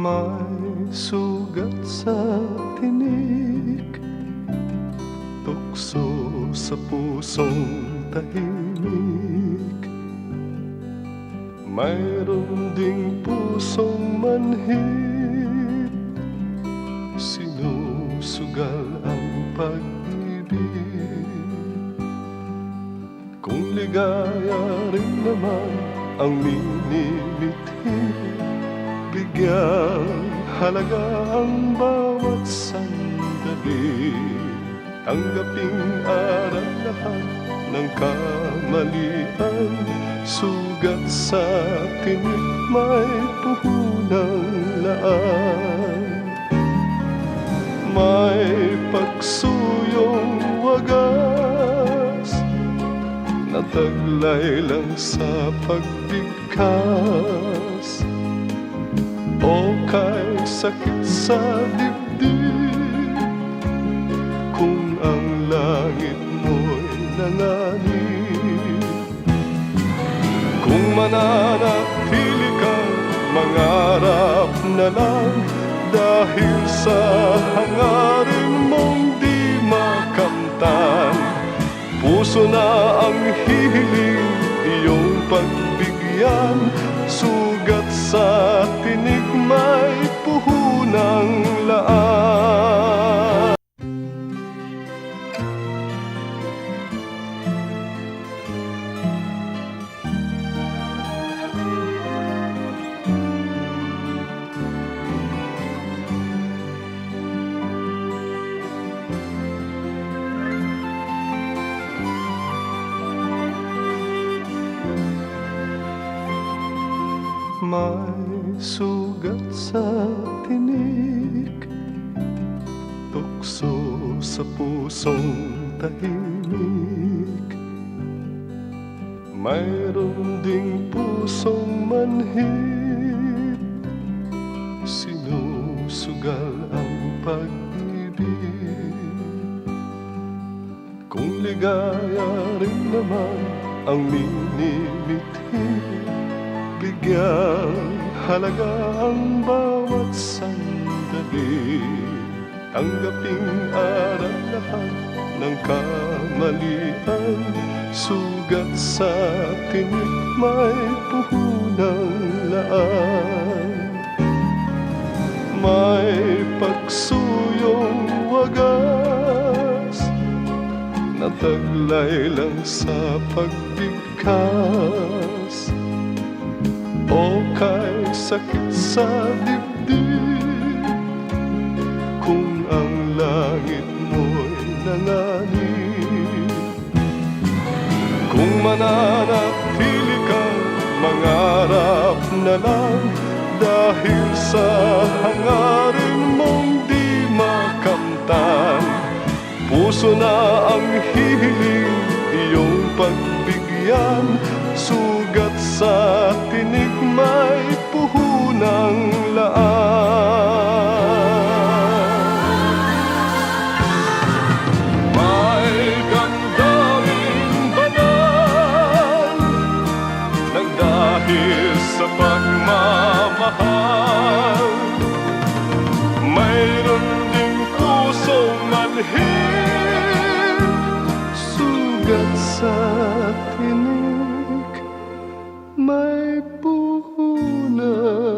May sugat sa tinik, tukso sa pusong tahimik. Mayroon ding pusong manhid, sinusugal ang pag-ibig. Kung ligaya rin naman ang minimithi, bigyang halaga ang bawat sandali. Tanggaping aral lahat ng kamalian, sugat sa tinik may puhunang laan. May pagsuyong wagas, nataglay lang sa pagbigkas. O kay sakit sa dibdib, kung ang langit mo'y nanganib. Kung mananatili kang mangarap na lang, dahil sa hangarin mong di makamtan, puso na ang hihiling iyong pagbigyan. Sugat sa tinik may puhunang laan. May sugat sa tinik, tukso sa pusong tahimik. Mayroon ding pusong manhid, sinusugal ang pag-ibig. Kung ligaya rin naman ang minimithi, bigyang halaga ang bawat sandali. Tanggaping aral lahat ng kamalian, sugat sa tinik may puhunang laan. May pagsuyong wagas, nataglay lang sa pagbigkas. O kay sakit sa dibdib, kung ang langit mo'y nanganib. Kung mananatili kang mangarap na lang, dahil sa hangarin mong di makamtan, puso na ang hihiling iyong pagbigyan. Sugat sa tinik may puhunang laan. May damdaming banal, nang dahil sa pagmamahal. Mayroon ding pusong manhid, sugat sa tinik may puhunan.